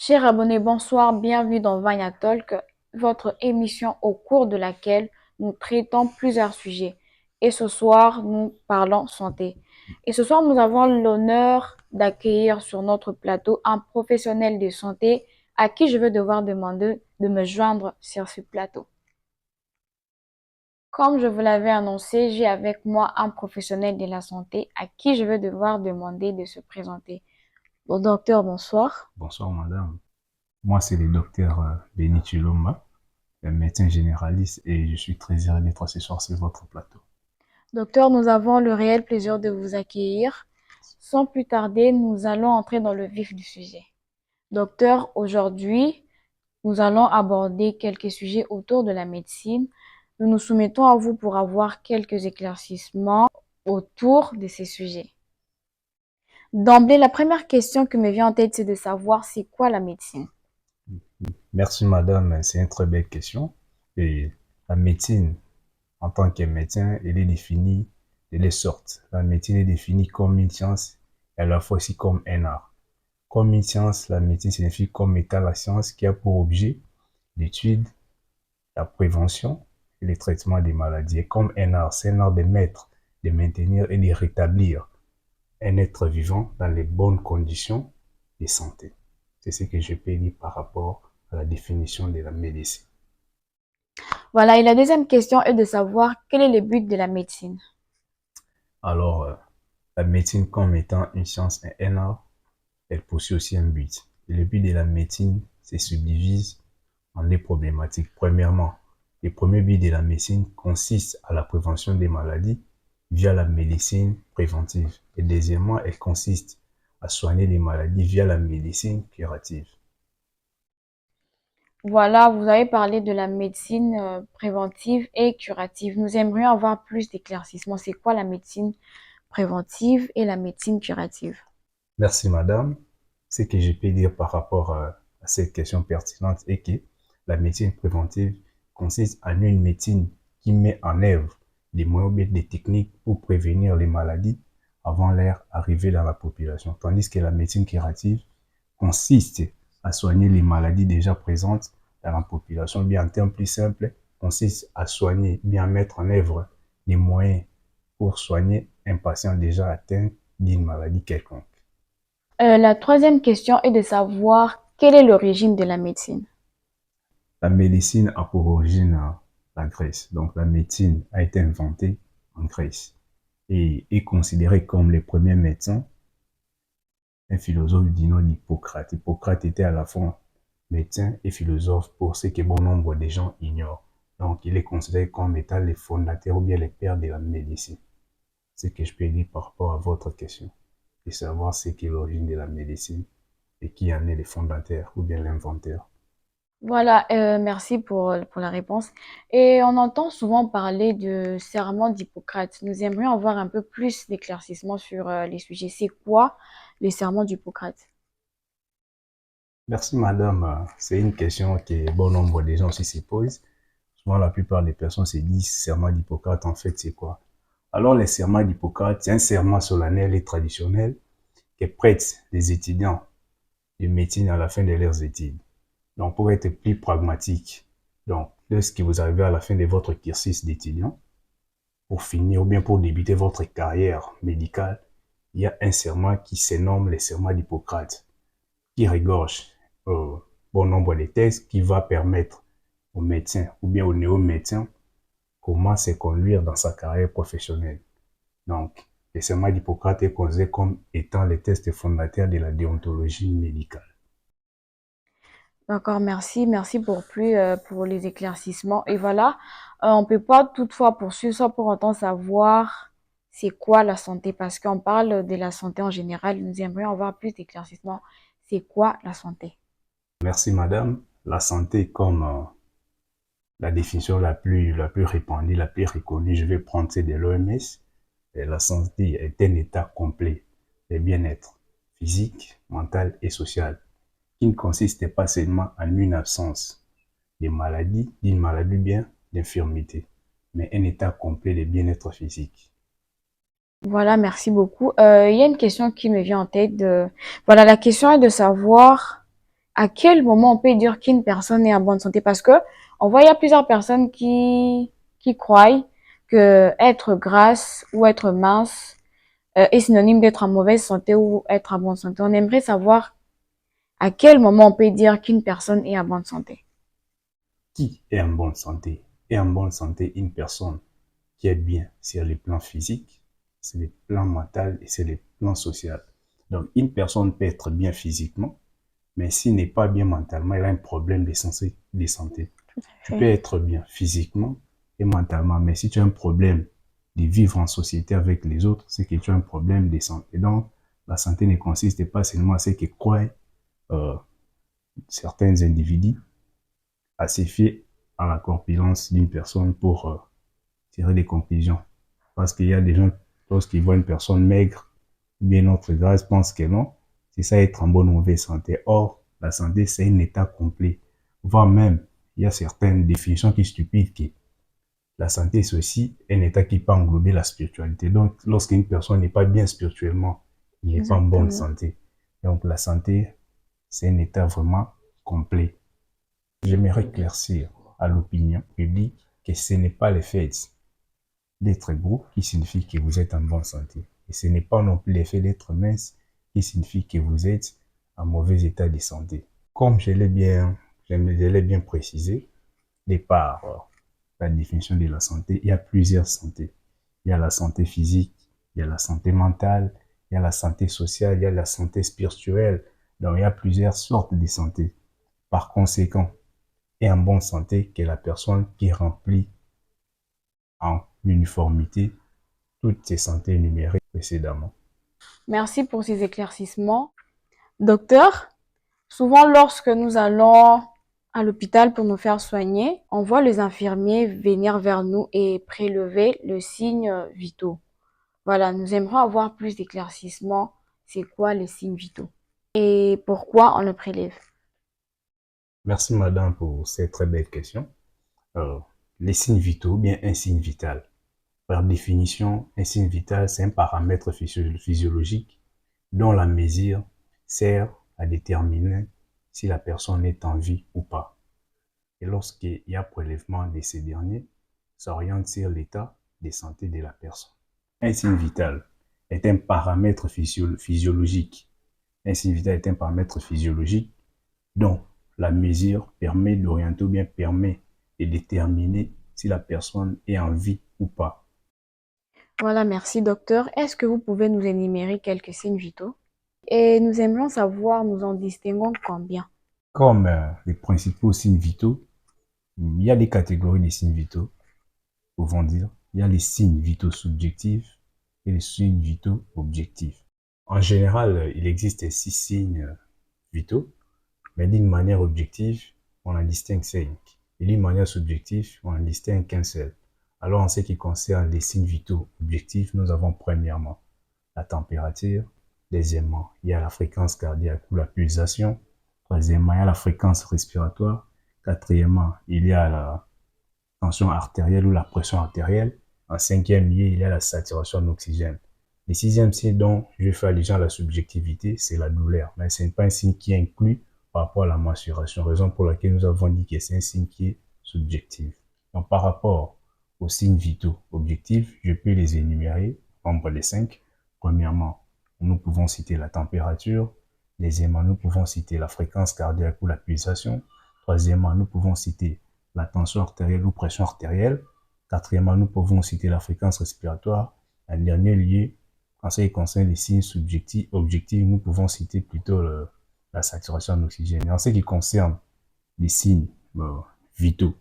Chers abonnés, bonsoir, bienvenue dans Vanya Talk, votre émission au cours de laquelle nous traitons plusieurs sujets. Et ce soir, nous parlons santé. Et ce soir, nous avons l'honneur d'accueillir sur notre plateau un professionnel de santé à qui je vais devoir demander de me joindre sur ce plateau. Comme je vous l'avais annoncé, j'ai avec moi un professionnel de la santé à qui je vais devoir demander de se présenter. Bon, docteur, bonsoir. Bonsoir, madame. Moi, c'est le docteur Beni Chilomba, un médecin généraliste, et je suis très heureux d'être ce soir sur votre plateau. Docteur, nous avons le réel plaisir de vous accueillir. Sans plus tarder, nous allons entrer dans le vif du sujet. Docteur, aujourd'hui, nous allons aborder quelques sujets autour de la médecine. Nous nous soumettons à vous pour avoir quelques éclaircissements autour de ces sujets. D'emblée, la première question qui me vient en tête, c'est de savoir c'est quoi la médecine. Merci, madame. C'est une très belle question. Et la médecine, en tant que médecin, elle est définie de les sortes. La médecine est définie comme une science et à la fois aussi comme un art. Comme une science, la médecine signifie comme état la science qui a pour objet l'étude, la prévention et le traitement des maladies. Et comme un art, c'est un art de mettre, de maintenir et de rétablir un être vivant dans les bonnes conditions de santé. C'est ce que je peux dire par rapport à la définition de la médecine. Voilà, et la deuxième question est de savoir quel est le but de la médecine. Alors, la médecine comme étant une science et un art, elle poursuit aussi un but. Et le but de la médecine se subdivise en deux problématiques. Premièrement, le premier but de la médecine consiste à la prévention des maladies via la médecine préventive. Et deuxièmement, elle consiste à soigner les maladies via la médecine curative. Voilà, vous avez parlé de la médecine préventive et curative. Nous aimerions avoir plus d'éclaircissements. C'est quoi la médecine préventive et la médecine curative? Merci, madame. Ce que je peux dire par rapport à cette question pertinente est que la médecine préventive consiste en une médecine qui met en œuvre des moyens ou des techniques pour prévenir les maladies avant leur arrivée dans la population. Tandis que la médecine curative consiste à soigner les maladies déjà présentes dans la population. Bien, en termes plus simples, consiste à soigner, bien mettre en œuvre des moyens pour soigner un patient déjà atteint d'une maladie quelconque. La troisième question est de savoir quelle est l'origine de la médecine. La médecine a pour origine la Grèce. Donc la médecine a été inventée en Grèce et est considérée comme les premiers médecins un philosophe du nom d'Hippocrate. Hippocrate était à la fois médecin et philosophe pour ce que bon nombre de gens ignorent. Donc il est considéré comme étant les fondateurs ou bien les pères de la médecine. C'est ce que je peux dire par rapport à votre question et savoir ce qu'est l'origine de la médecine et qui en est le fondateur ou bien l'inventeur. Voilà, merci pour la réponse. Et on entend souvent parler de serment d'Hippocrate. Nous aimerions avoir un peu plus d'éclaircissements sur les sujets. C'est quoi le serment d'Hippocrate? Merci, madame. C'est une question que bon nombre de gens aussi se posent. Souvent, la plupart des personnes se disent serment d'Hippocrate, en fait, c'est quoi? Alors, le serment d'Hippocrate, c'est un serment solennel et traditionnel que prêtent les étudiants de médecine à la fin de leurs études. Donc, pour être plus pragmatique, donc, lorsque vous arrivez à la fin de votre cursus d'étudiant, pour finir ou bien pour débuter votre carrière médicale, il y a un serment qui se nomme le serment d'Hippocrate, qui regorge bon nombre de textes qui va permettre au médecin ou bien au néo-médecin comment se conduire dans sa carrière professionnelle. Donc, le serment d'Hippocrate est considéré comme étant le test fondateur de la déontologie médicale. D'accord, merci. Merci pour les éclaircissements. Et voilà, on peut pas toutefois poursuivre ça pour autant savoir c'est quoi la santé, parce qu'on parle de la santé en général. Nous aimerions avoir plus d'éclaircissements. C'est quoi la santé? Merci, madame. La santé, comme la définition la plus répandue, la plus reconnue, je vais prendre celle de l'OMS. La santé est un état complet de bien-être physique, mental et social qui ne consiste pas seulement en une absence de maladie, d'une maladie bien, d'infirmité, mais un état complet de bien-être physique. Voilà, merci beaucoup. Il y a une question qui me vient en tête. Voilà, la question est de savoir à quel moment on peut dire qu'une personne est en bonne santé? Parce que on voit, il y a plusieurs personnes qui croient que être grasse ou être mince est synonyme d'être en mauvaise santé ou être en bonne santé. On aimerait savoir à quel moment on peut dire qu'une personne est en bonne santé. Qui est en bonne santé? Est en bonne santé une personne qui est bien sur les plans physiques, sur les plans mental et sur les plans social. Donc, une personne peut être bien physiquement, mais s'il n'est pas bien mentalement, il a un problème de santé. Tu peux Oui, être bien physiquement et mentalement, mais si tu as un problème de vivre en société avec les autres, c'est que tu as un problème de santé. Donc, la santé ne consiste pas seulement à ce que croient euh, certains individus, à se fier à la corpulence d'une personne pour tirer des conclusions. Parce qu'il y a des gens, lorsqu'ils voient une personne maigre, bien autre grâce, pensent que non, c'est ça être en bonne ou mauvaise santé. Or, la santé, c'est un état complet. Voire même, il y a certaines définitions qui stupident que la santé, c'est aussi un état qui peut englober la spiritualité. Donc, lorsqu'une personne n'est pas bien spirituellement, il n'est pas en bonne exactement. santé. Donc, la santé, c'est un état vraiment complet. J'aimerais éclaircir à l'opinion publique que ce n'est pas le fait d'être gros qui signifie que vous êtes en bonne santé. Et ce n'est pas non plus l'effet d'être mince qui signifie que vous êtes en mauvais état de santé. Comme je l'ai bien précisé, par la définition de la santé, il y a plusieurs santé. Il y a la santé physique, il y a la santé mentale, il y a la santé sociale, il y a la santé spirituelle. Donc, il y a plusieurs sortes de santé. Par conséquent, est en bonne santé que la personne qui remplit en uniformité toutes ces santé énumérées précédemment. Merci pour ces éclaircissements. Docteur, souvent lorsque nous allons à l'hôpital pour nous faire soigner, on voit les infirmiers venir vers nous et prélever le signe vitaux. Voilà, nous aimerions avoir plus d'éclaircissements. C'est quoi les signes vitaux? Et pourquoi on le prélève? Merci madame pour cette très belle question. Euh, les signes vitaux, bien un signe vital. Par définition, un signe vital, c'est un paramètre physiologique dont la mesure sert à déterminer si la personne est en vie ou pas. Et lorsqu'il y a prélèvement de ces derniers, s'oriente sur l'état de santé de la personne. Un signe vital est un paramètre physiologique. Un signe vital est un paramètre physiologique dont la mesure permet d'orienter ou bien permet de déterminer si la personne est en vie ou pas. Voilà, merci docteur. Est-ce que vous pouvez nous énumérer quelques signes vitaux? Et nous aimerions savoir, nous en distinguons combien? Comme les principaux signes vitaux, il y a des catégories de signes vitaux, pouvons dire. Il y a les signes vitaux subjectifs et les signes vitaux objectifs. En général, il existe 6 signes vitaux, mais d'une manière objective, on en distingue 5. Et d'une manière subjective, on en distingue qu'un seul. Alors, en ce qui concerne les signes vitaux objectifs, nous avons premièrement la température. Deuxièmement, il y a la fréquence cardiaque ou la pulsation. Troisièmement, il y a la fréquence respiratoire. Quatrièmement, il y a la tension artérielle ou la pression artérielle. En cinquième lieu, il y a la saturation en oxygène. Le sixième signe dont je fais allusion à la subjectivité, c'est la douleur. Mais ce n'est pas un signe qui est inclus par rapport à la mensuration, raison pour laquelle nous avons dit que c'est un signe qui est subjectif. Donc, par rapport aux signes vitaux objectifs, je peux les énumérer, nombre de 5. Premièrement, nous pouvons citer la température. Deuxièmement, nous pouvons citer la fréquence cardiaque ou la pulsation. Troisièmement, nous pouvons citer la tension artérielle ou pression artérielle. Quatrièmement, nous pouvons citer la fréquence respiratoire. En dernier lieu, en ce qui concerne les signes subjectifs, objectifs, nous pouvons citer plutôt la saturation en oxygène. Et en ce qui concerne les signes vitaux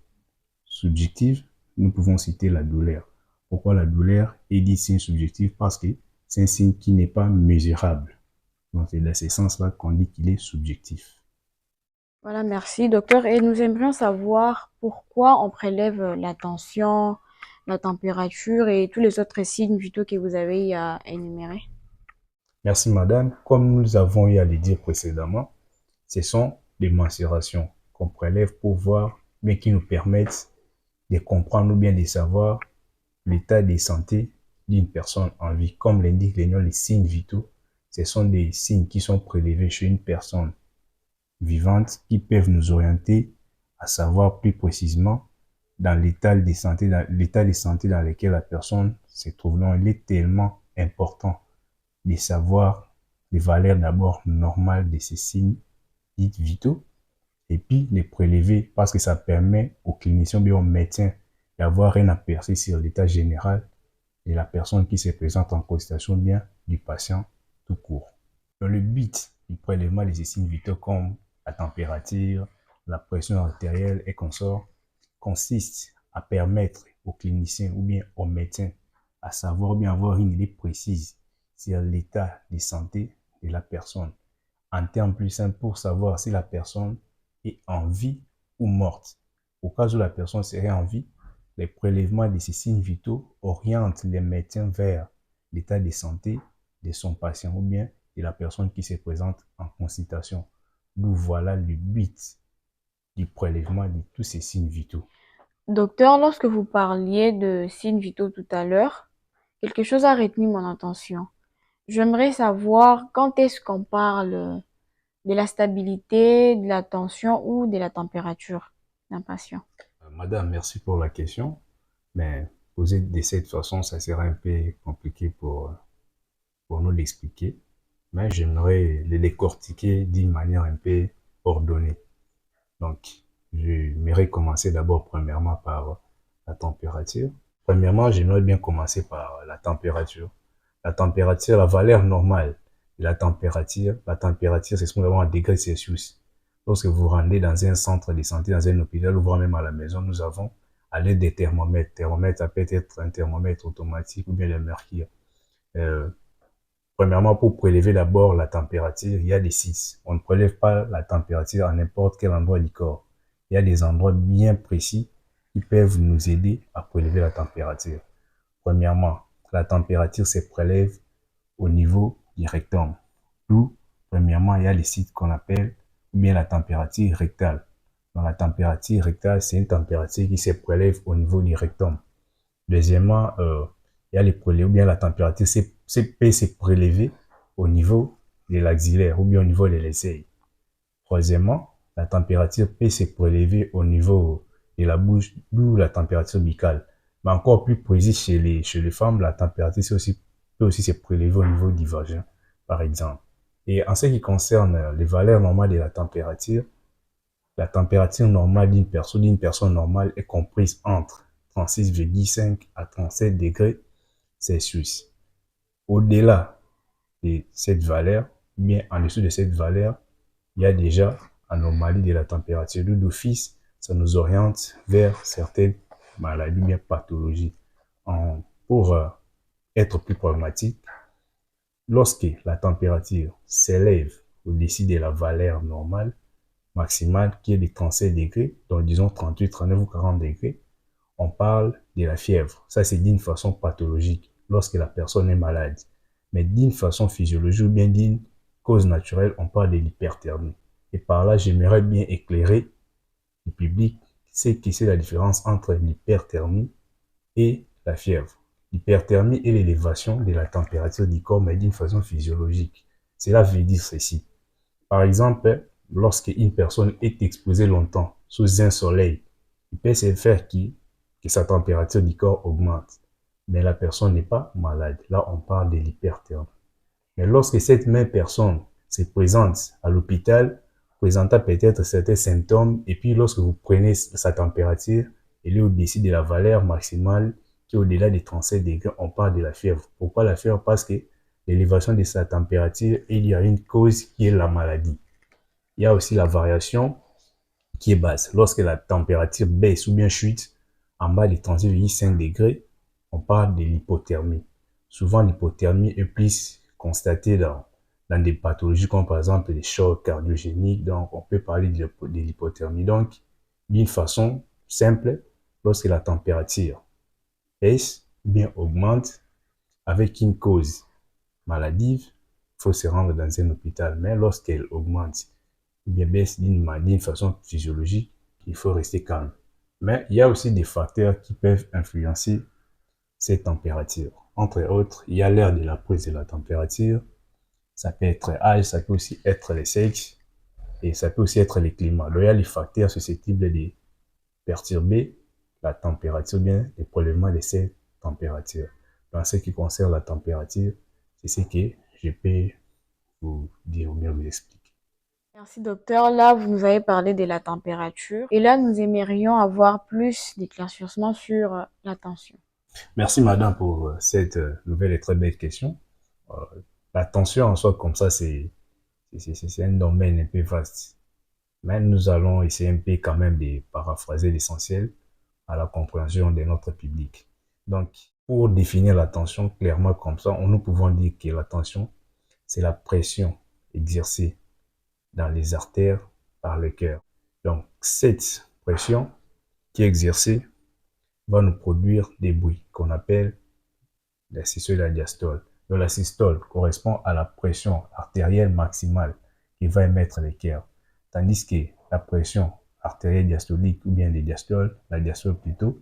subjectifs, nous pouvons citer la douleur. Pourquoi la douleur est dit signe subjectif? Parce que c'est un signe qui n'est pas mesurable. Donc, c'est dans ce sens-là qu'on dit qu'il est subjectif. Voilà, merci docteur. Et nous aimerions savoir pourquoi on prélève la tension, la température et tous les autres signes vitaux que vous avez à énumérer. Merci madame. Comme nous avons eu à le dire précédemment, ce sont des mensurations qu'on prélève pour voir, mais qui nous permettent de comprendre ou bien de savoir l'état de santé d'une personne en vie. Comme l'indique les noms, les signes vitaux, ce sont des signes qui sont prélevés chez une personne vivantes qui peuvent nous orienter à savoir plus précisément dans l'état de santé, dans lequel la personne se trouve. Donc, il est tellement important de savoir les valeurs d'abord normales de ces signes dits vitaux et puis les prélever parce que ça permet aux cliniciens, bien aux médecins d'avoir un aperçu sur l'état général de la personne qui se présente en consultation, bien du patient tout court. Donc, le but du prélèvement des signes vitaux comme la température, la pression artérielle et consorts consiste à permettre aux cliniciens ou bien aux médecins à savoir ou bien avoir une idée précise sur l'état de santé de la personne. En termes plus simples, pour savoir si la personne est en vie ou morte. Au cas où la personne serait en vie, les prélèvements de ces signes vitaux orientent les médecins vers l'état de santé de son patient ou bien de la personne qui se présente en consultation. D'où voilà le but du prélèvement de tous ces signes vitaux. Docteur, lorsque vous parliez de signes vitaux tout à l'heure, quelque chose a retenu mon attention. J'aimerais savoir quand est-ce qu'on parle de la stabilité, de la tension ou de la température d'un patient. Madame, merci pour la question, mais posée de cette façon, ça sera un peu compliqué pour nous l'expliquer, mais j'aimerais le décortiquer d'une manière un peu ordonnée. Donc, j'aimerais commencer d'abord premièrement par la température. Premièrement, j'aimerais bien commencer par la température. La température, la valeur normale de la température, c'est ce qu'on appelle en degrés Celsius. Lorsque vous rendez dans un centre de santé, dans un hôpital, ou voire même à la maison, nous avons à l'aide des thermomètres. Thermomètre, ça peut être un thermomètre automatique ou bien le mercure. Euh, Premièrement, pour prélever d'abord la température, il y a des sites. On ne prélève pas la température à n'importe quel endroit du corps. Il y a des endroits bien précis qui peuvent nous aider à prélever la température. Premièrement, la température se prélève au niveau du rectum. D'où, premièrement, il y a les sites qu'on appelle ou bien la température rectale. Donc, la température rectale, c'est une température qui se prélève au niveau du rectum. Deuxièmement, il y a les prélèvements, ou bien la température peut se prélever au niveau de l'axillaire ou bien au niveau de l'aisselle. Troisièmement, la température peut se prélever au niveau de la bouche, d'où la température buccale. Mais encore plus précis chez les femmes, la température peut aussi se prélever au niveau du vagin, par exemple. Et en ce qui concerne les valeurs normales de la température normale d'une personne normale est comprise entre 36,5 à 37 degrés Celsius. Au-delà de cette valeur, bien en dessous de cette valeur, il y a déjà anomalie de la température. D'office, ça nous oriente vers certaines maladies, bien pathologies. Pour être plus pragmatique, lorsque la température s'élève au-dessus de la valeur normale, maximale, qui est de 37 degrés, donc disons 38, 39 ou 40 degrés, on parle de la fièvre. Ça, c'est d'une façon pathologique, lorsque la personne est malade. Mais d'une façon physiologique ou bien d'une cause naturelle, on parle de l'hyperthermie. Et par là, j'aimerais bien éclairer le public c'est que c'est la différence entre l'hyperthermie et la fièvre. L'hyperthermie est l'élévation de la température du corps, mais d'une façon physiologique. Cela veut dire ceci. Par exemple, lorsque une personne est exposée longtemps sous un soleil, il peut se faire que sa température du corps augmente. Mais la personne n'est pas malade. Là, on parle de l'hyperthermie. Mais lorsque cette même personne se présente à l'hôpital, présentant peut-être certains symptômes, et puis lorsque vous prenez sa température, elle est au-dessus de la valeur maximale qui est au-delà des 37 degrés, on parle de la fièvre. Pourquoi la fièvre? Parce que l'élévation de sa température, il y a une cause qui est la maladie. Il y a aussi la variation qui est basse. Lorsque la température baisse ou bien chute en bas de 38,5 degrés, on parle de l'hypothermie. Souvent, l'hypothermie est plus constatée dans des pathologies comme par exemple les chocs cardiogéniques. Donc, on peut parler de l'hypothermie. Donc, d'une façon simple, lorsque la température baisse ou bien augmente avec une cause maladive, il faut se rendre dans un hôpital. Mais lorsqu'elle augmente ou bien baisse d'une façon physiologique, il faut rester calme. Mais il y a aussi des facteurs qui peuvent influencer cette température. Entre autres, il y a l'heure de la prise de la température. Ça peut être l'âge, ça peut aussi être le sexe. Et ça peut aussi être les climats. Donc, il y a les facteurs susceptibles de perturber la température, bien les prélèvements de cette température. Dans ce qui concerne la température, c'est ce que je peux vous dire ou bien vous expliquer. Merci docteur. Là, vous nous avez parlé de la température. Et là, nous aimerions avoir plus d'éclaircissements sur la tension. Merci madame pour cette nouvelle et très belle question. Euh, la tension en soi comme ça, c'est un domaine un peu vaste. Mais nous allons essayer un peu quand même de paraphraser l'essentiel à la compréhension de notre public. Donc, pour définir la tension clairement comme ça, nous pouvons dire que la tension, c'est la pression exercée dans les artères par le cœur. Donc, cette pression qui est exercée va nous produire des bruits qu'on appelle la systole et la diastole. Donc, la systole correspond à la pression artérielle maximale qui va émettre le cœur, tandis que la pression artérielle diastolique ou bien les diastoles, la diastole plutôt,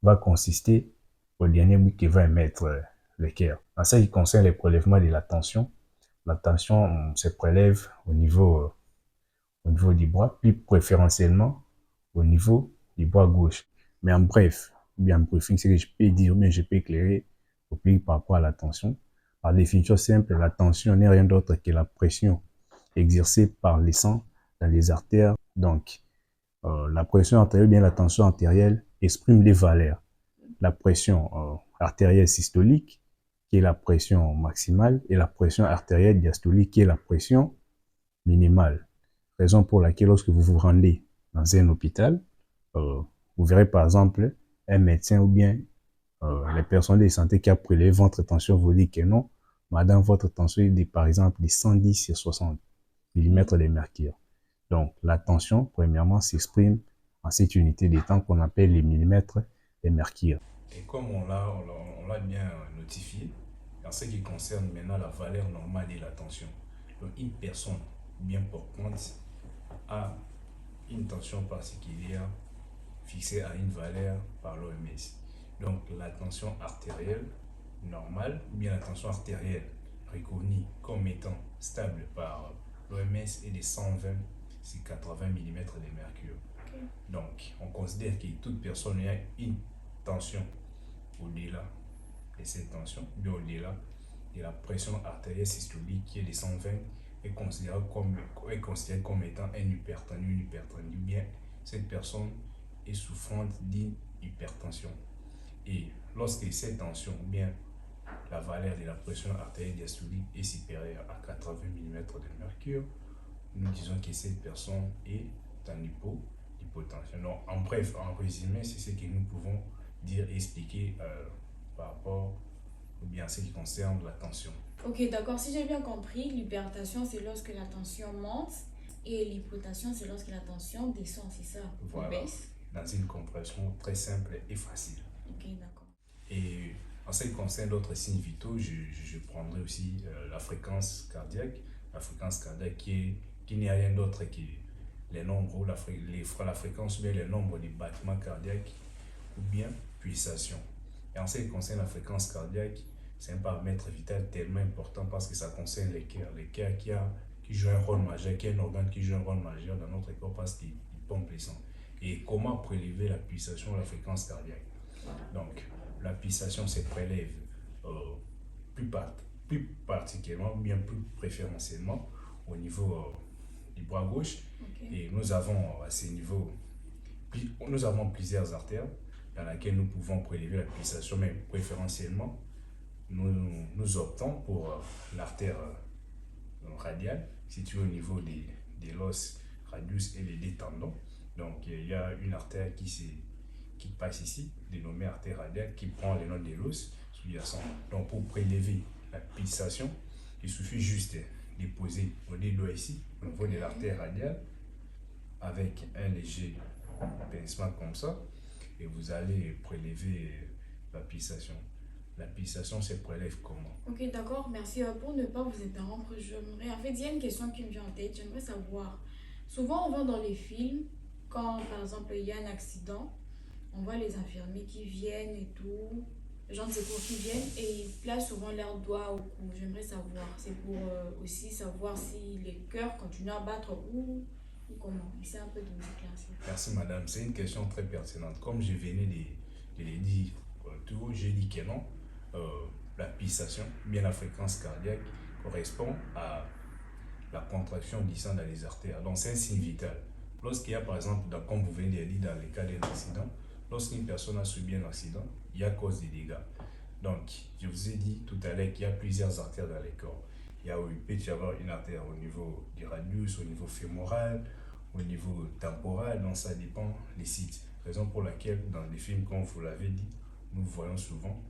va consister au dernier bruit qui va émettre le cœur. En ce qui concerne les prélèvements de la tension se prélève au niveau du bras, plus préférentiellement au niveau du bras gauche. Mais en bref, bien en briefing, ce que je peux dire, mais je peux éclairer au public par rapport à la tension. Par définition simple, la tension n'est rien d'autre que la pression exercée par les sangs dans les artères. Donc, la pression artérielle, bien la tension artérielle, exprime des valeurs. La pression artérielle systolique, qui est la pression maximale, et la pression artérielle diastolique, qui est la pression minimale. Raison pour laquelle lorsque vous vous rendez dans un hôpital, vous verrez par exemple un médecin ou bien les personnels de santé qui a prélevé votre tension vous dit que non, madame, votre tension est par exemple de 110 sur 60 mm de mercure. Donc la tension, premièrement, s'exprime en cette unité de temps qu'on appelle les millimètres de mercure. Et comme on l'a bien notifié, en ce qui concerne maintenant la valeur normale de la tension, donc une personne bien portante a une tension particulière fixée à une valeur par l'OMS. Donc la tension artérielle normale ou bien la tension artérielle reconnue comme étant stable par l'OMS est de 120 sur 80 mm de mercure. Okay. Donc on considère que toute personne a une tension au-delà de cette tension, bien au-delà de la pression artérielle systolique qui est de 120 est considérée comme étant un hypertendu, une hypertendue, bien cette personne est souffrante d'une hypertension. Et lorsque cette tension, ou bien la valeur de la pression artérielle diastolique est supérieure à 80 mm de mercure, nous disons que cette personne est en hypotension. Donc, en bref, en résumé, c'est ce que nous pouvons dire et expliquer par rapport ou bien à ce qui concerne la tension. Ok, d'accord. Si j'ai bien compris, l'hypertension, c'est lorsque la tension monte et l'hypotension, c'est lorsque la tension descend, c'est ça? Voilà. Baisse. Dans une compréhension très simple et facile. Ok, d'accord. Et en ce qui concerne d'autres signes vitaux, je prendrai aussi la fréquence cardiaque. La fréquence cardiaque qui n'est rien d'autre que les nombres, la fréquence ou bien le nombre de battements cardiaques ou bien pulsations. Et en ce qui concerne la fréquence cardiaque, c'est un paramètre vital tellement important parce que ça concerne les cœurs. Les cœurs qui joue un rôle majeur, qui est un organe qui joue un rôle majeur dans notre corps parce qu'il pompe les sangs. Et comment prélever la pulsation, la fréquence cardiaque? Donc, la pulsation se prélève plus particulièrement, bien plus préférentiellement au niveau du bras gauche. Okay. Et nous avons à ce niveau, nous avons plusieurs artères dans lesquelles nous pouvons prélever la pulsation, mais préférentiellement, nous optons pour l'artère radiale située au niveau des l'os radius et des tendons. Donc, il y a une artère qui passe ici, dénommée artère radiale, qui prend le nom de l'os sous-jacent. Donc, pour prélever la pulsation, il suffit juste de poser vos deux doigts ici, au niveau de l'artère radiale, avec un léger pincement comme ça, et vous allez prélever la pulsation. La pulsation se prélève comment? Ok, d'accord, merci. Pour ne pas vous interrompre, en fait, il y a une question qui me vient en tête. J'aimerais savoir, souvent on voit dans les films, quand par exemple il y a un accident, on voit les infirmiers qui viennent et tout, les gens de secours qui viennent et ils placent souvent leurs doigts au cou. J'aimerais savoir, c'est pour aussi savoir si les cœurs continuent à battre ou ou comment? Essaie un peu de nous éclaircir. Merci madame, c'est une question très pertinente. Comme je venais de le dire tout, j'ai dit que non. La pulsation, bien la fréquence cardiaque, correspond à la contraction du sang dans les artères. Donc c'est un signe vital. Lorsqu'il y a par exemple, comme vous venez de le dire dans le cas d'un accident, lorsqu'une personne a subi un accident, il y a cause des dégâts. Donc, je vous ai dit tout à l'heure qu'il y a plusieurs artères dans le corps. Il peut y avoir une artère au niveau du radius, au niveau fémoral, au niveau temporal, donc ça dépend des sites. Raison pour laquelle, dans les films, comme vous l'avez dit, nous voyons souvent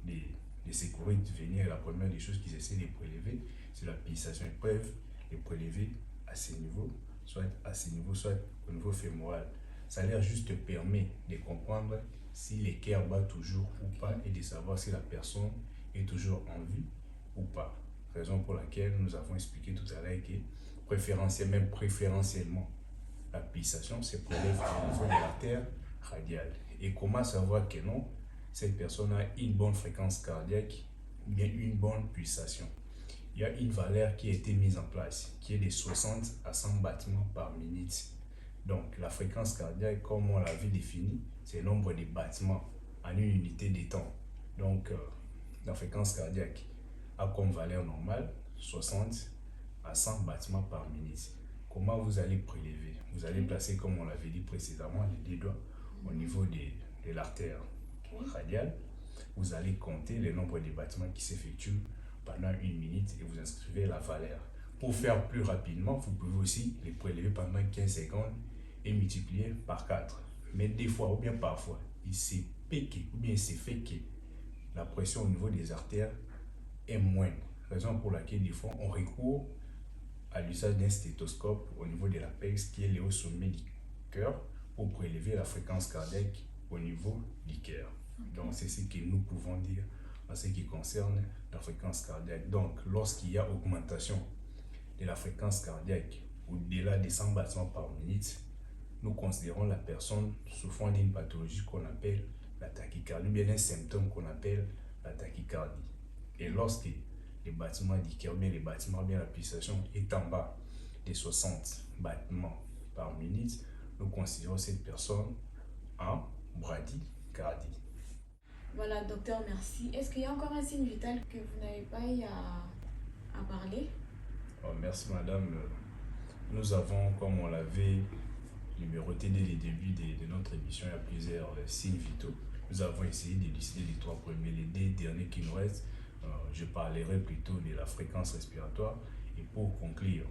les secouristes venir et la première des choses qu'ils essaient de prélever, c'est la pulsation. Ils peuvent les prélever à ces niveaux, soit à ces niveaux, soit au niveau fémoral. Ça leur juste permet de comprendre si les cœurs battent toujours ou pas et de savoir si la personne est toujours en vie ou pas. Raison pour laquelle nous avons expliqué tout à l'heure que préférentiellement, la pulsation se prélève au niveau de l'artère radiale. Et comment savoir que non, cette personne a une bonne fréquence cardiaque ou bien une bonne pulsation? Il y a une valeur qui a été mise en place, qui est de 60 à 100 battements par minute. Donc, la fréquence cardiaque, comme on l'avait défini, c'est le nombre de battements en une unité de temps. Donc, la fréquence cardiaque a comme valeur normale 60 à 100 battements par minute. Comment vous allez prélever? Vous allez placer, comme on l'avait dit précédemment, les deux doigts au niveau de l'artère radiale. Vous allez compter le nombre de battements qui s'effectuent pendant une minute et vous inscrivez la valeur. Pour faire plus rapidement, vous pouvez aussi les prélever pendant 15 secondes et multiplier par 4. Mais des fois ou bien parfois, il s'est piqué ou bien il s'est fait que la pression au niveau des artères est moindre. Raison pour laquelle des fois on recourt à l'usage d'un stéthoscope au niveau de l'apex qui est au sommet du cœur pour prélever la fréquence cardiaque au niveau du cœur. Donc c'est ce que nous pouvons dire en ce qui concerne la fréquence cardiaque. Donc lorsqu'il y a augmentation de la fréquence cardiaque au-delà des 100 battements par minute, nous considérons la personne souffrant d'une pathologie qu'on appelle la tachycardie, ou bien un symptôme qu'on appelle la tachycardie. Et lorsque les battements du cœur, bien les battements, bien la pulsation est en bas des 60 battements par minute, nous considérons cette personne en bradycardie. Voilà, docteur, merci. Est-ce qu'il y a encore un signe vital que vous n'avez pas eu à parler? Oh, merci madame. Nous avons, comme on l'avait numéroté dès le début de notre émission, il y a plusieurs signes vitaux. Nous avons essayé d'élucider les trois premiers, les deux derniers qui nous restent. Je parlerai plutôt de la fréquence respiratoire et pour conclure,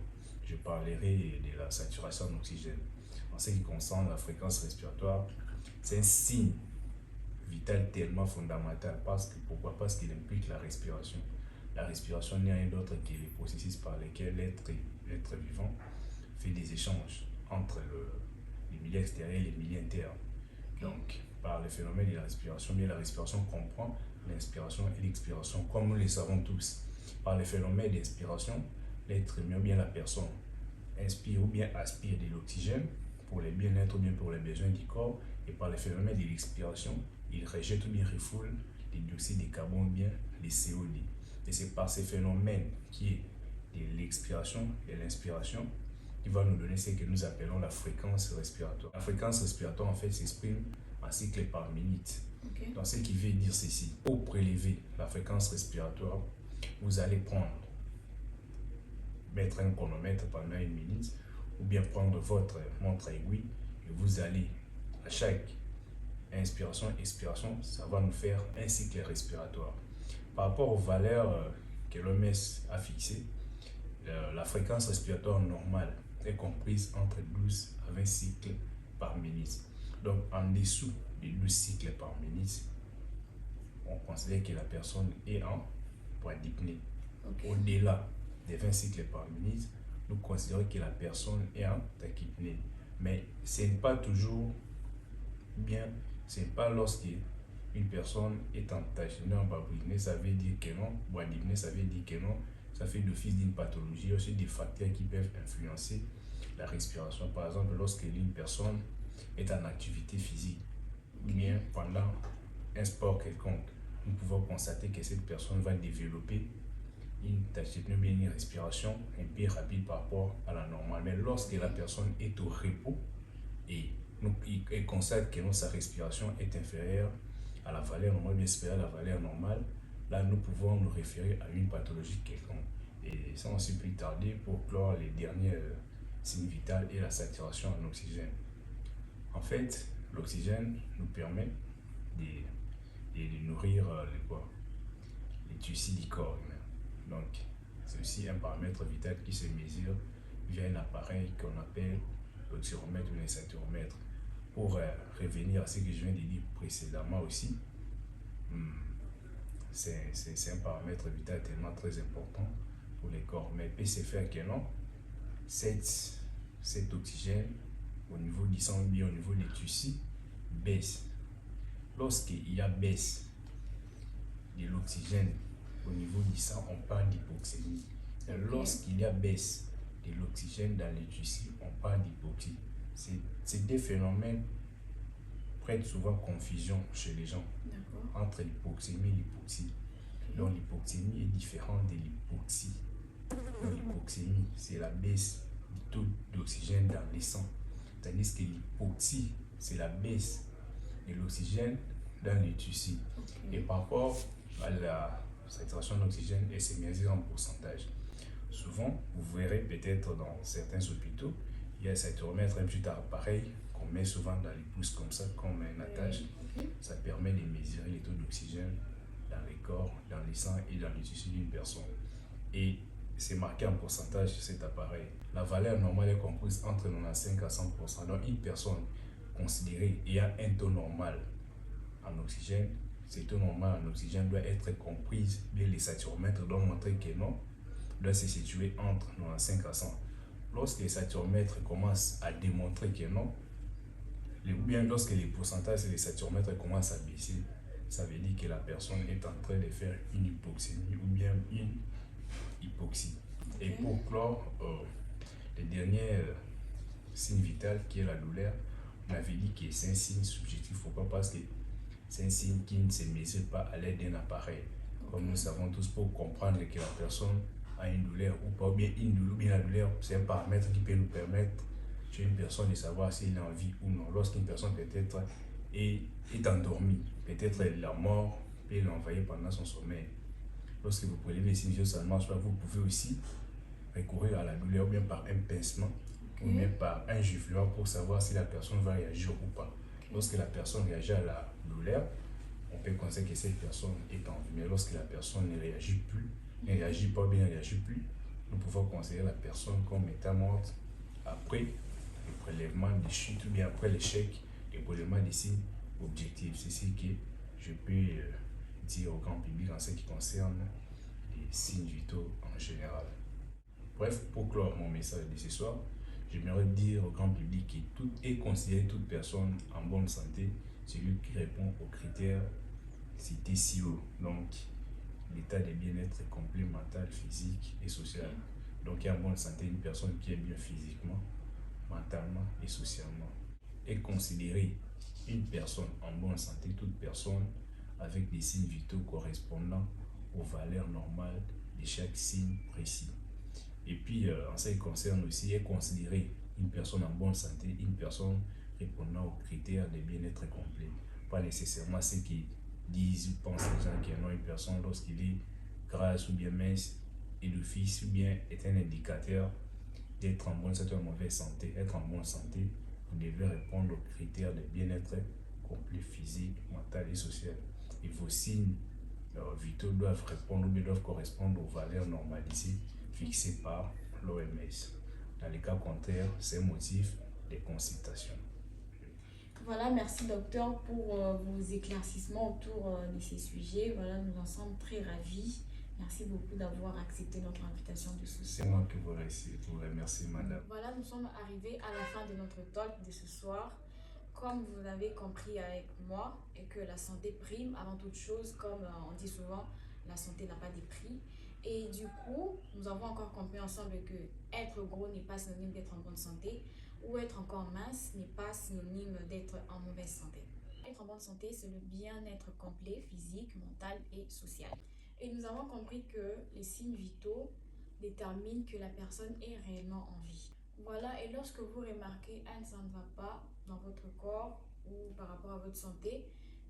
je parlerai de la saturation en oxygène. En ce qui concerne la fréquence respiratoire, c'est un signe vital tellement fondamental. Pourquoi? Parce qu'il implique la respiration. La respiration n'est rien d'autre que les processus par lesquels l'être vivant fait des échanges entre les milieux extérieurs et les milieux internes. Donc, par le phénomène de la respiration, bien la respiration comprend l'inspiration et l'expiration, comme nous le savons tous. Par le phénomène d'inspiration, l'être humain ou bien la personne inspire ou bien aspire de l'oxygène pour le bien-être ou bien pour les besoins du corps, et par le phénomène de l'expiration, il rejette ou bien refoule les dioxydes de carbone ou bien les CO2. Et c'est par ces phénomènes qui est de l'expiration et l'inspiration qui va nous donner ce que nous appelons la fréquence respiratoire. La fréquence respiratoire en fait s'exprime en cycle par minute. Donc ce qui veut dire ceci, pour prélever la fréquence respiratoire, vous allez mettre un chronomètre pendant une minute ou bien prendre votre montre aiguille et vous allez à chaque inspiration, expiration, ça va nous faire un cycle respiratoire. Par rapport aux valeurs que l'OMS a fixées, la fréquence respiratoire normale est comprise entre 12 à 20 cycles par minute. Donc en dessous de 12 cycles par minute, on considère que la personne est en bradypnée. Au-delà des 20 cycles par minute, nous considérons que la personne est en tachypnée. Mais ce n'est pas toujours bien, ce n'est pas lorsque une personne est en tachypnée, en bradypnée, ça veut dire que non. Bradypnée, ça veut dire que non. Ça fait d'office d'une pathologie. Il y a aussi des facteurs qui peuvent influencer la respiration. Par exemple, lorsque une personne est en activité physique, ou bien pendant un sport quelconque, nous pouvons constater que cette personne va développer une tachypnée, bien une respiration un peu rapide par rapport à la normale. Mais lorsque la personne est au repos et elle constate que sa respiration est inférieure à la valeur normale, bien supérieure à la valeur normale, là nous pouvons nous référer à une pathologie quelconque. Et sans aussi plus tarder, pour clore les derniers signes vitaux et la saturation en oxygène. En fait, l'oxygène nous permet de nourrir les tissus du corps humain. Donc, c'est aussi un paramètre vital qui se mesure via un appareil qu'on appelle l'oxyromètre ou le saturomètre. Pour revenir à ce que je viens de dire précédemment aussi, c'est un paramètre vital tellement très important pour les corps. Mais il peut se faire que non, cet oxygène au niveau du sang, bien au niveau des tissus, baisse. Lorsqu'il y a baisse de l'oxygène au niveau du sang, on parle d'hypoxémie. Lorsqu'il y a baisse de l'oxygène dans les tissus, on parle d'hypoxie. C'est des phénomènes prêtent souvent confusion chez les gens entre l'hypoxémie et l'hypoxie. Donc l'hypoxémie est différente de l'hypoxie. L'hypoxémie, c'est la baisse du taux d'oxygène dans les sangs. Tandis que l'hypoxie, c'est la baisse de l'oxygène dans les tissus. Et par rapport à la saturation d'oxygène, elle se mesure en pourcentage. Souvent, vous verrez peut-être dans certains hôpitaux, il y a un saturomètre, un petit appareil qu'on met souvent dans les pouces comme ça, comme un attache. Ça permet de mesurer les taux d'oxygène dans les corps, dans les sangs et dans les tissus d'une personne. Et c'est marqué en pourcentage sur cet appareil. La valeur normale est comprise entre 95 à 100%. Donc une personne considérée ayant un taux normal en oxygène, ce taux normal en oxygène doit être comprise, bien les saturomètres doivent montrer que non, doit se situer entre 95 à 100. Lorsque les saturomètres commencent à démontrer que non, ou bien lorsque les pourcentages et les saturomètres commencent à baisser, ça veut dire que la personne est en train de faire une hypoxémie ou bien une hypoxie. Et pour clore, le dernier signe vital qui est la douleur, on avait dit que c'est un signe subjectif. Pourquoi? Parce que c'est un signe qui ne se mesure pas à l'aide d'un appareil. Comme nous savons tous, pour comprendre que la personne a une douleur ou pas, bien une douleur, bien la douleur, c'est un paramètre qui peut nous permettre chez une personne de savoir s'il est en vie ou non. Lorsqu'une personne peut-être est endormie, peut-être la mort peut l'envahir pendant son sommeil. Lorsque vous prenez les signes, ça ne marche pas, vous pouvez aussi recourir à la douleur, ou bien par un pincement, ou bien par un giflement pour savoir si la personne va réagir ou pas. Lorsque la personne réagit à la douleur, on peut considérer que cette personne est en vie. Mais lorsque la personne ne réagit plus, ne réagit pas bien, ne réagit plus, nous pouvons considérer la personne comme étant morte après le prélèvement des chutes ou bien après l'échec du prélèvement des signes objectifs. C'est ce que je peux dire au grand public en ce qui concerne les signes vitaux en général. Bref, pour clore mon message de ce soir, j'aimerais dire au grand public que tout est considéré toute personne en bonne santé, celui qui répond aux critères cités si haut. Donc, l'état de bien-être complet, mental, physique et social. Donc, il y a en bonne santé une personne qui est bien physiquement, mentalement et socialement. Est considérée une personne en bonne santé, toute personne avec des signes vitaux correspondant aux valeurs normales de chaque signe précis. Et puis, en ce qui concerne aussi, est considérée une personne en bonne santé, une personne répondant aux critères de bien-être complet. Pas nécessairement ceux qui disent ou pensent les gens qui ont une personne lorsqu'il est grasse ou bien mince et d'office ou bien est un indicateur d'être en bonne santé ou en mauvaise santé. Être en bonne santé, vous devez répondre aux critères de bien-être complet physique, mental et social. Et vos signes vitaux doivent répondre ou bien doivent correspondre aux valeurs normalisées fixées par l'OMS. Dans les cas contraires, c'est un motif de consultation. Voilà, merci docteur pour vos éclaircissements autour de ces sujets. Voilà, nous en sommes très ravis. Merci beaucoup d'avoir accepté notre invitation de ce soir. C'est moi qui vous remercie, madame. Voilà, nous sommes arrivés à la fin de notre talk de ce soir. Comme vous avez compris avec moi, et que la santé prime avant toute chose, comme on dit souvent, la santé n'a pas de prix. Et du coup, nous avons encore compris ensemble que être gros n'est pas synonyme d'être en bonne santé, ou être encore mince n'est pas synonyme d'être en mauvaise santé. Être en bonne santé, c'est le bien-être complet, physique, mental et social. Et nous avons compris que les signes vitaux déterminent que la personne est réellement en vie. Voilà, et lorsque vous remarquez un ça ne va pas dans votre corps ou par rapport à votre santé,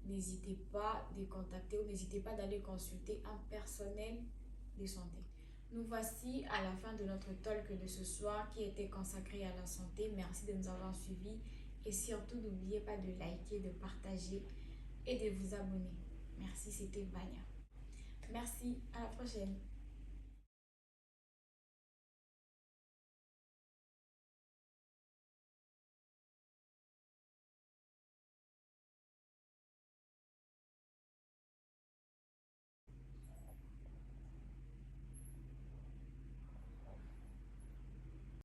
n'hésitez pas de contacter ou n'hésitez pas d'aller consulter un personnel de santé. Nous voici à la fin de notre talk de ce soir qui était consacré à la santé. Merci de nous avoir suivis et surtout n'oubliez pas de liker, de partager et de vous abonner. Merci, c'était Vania. Merci, à la prochaine.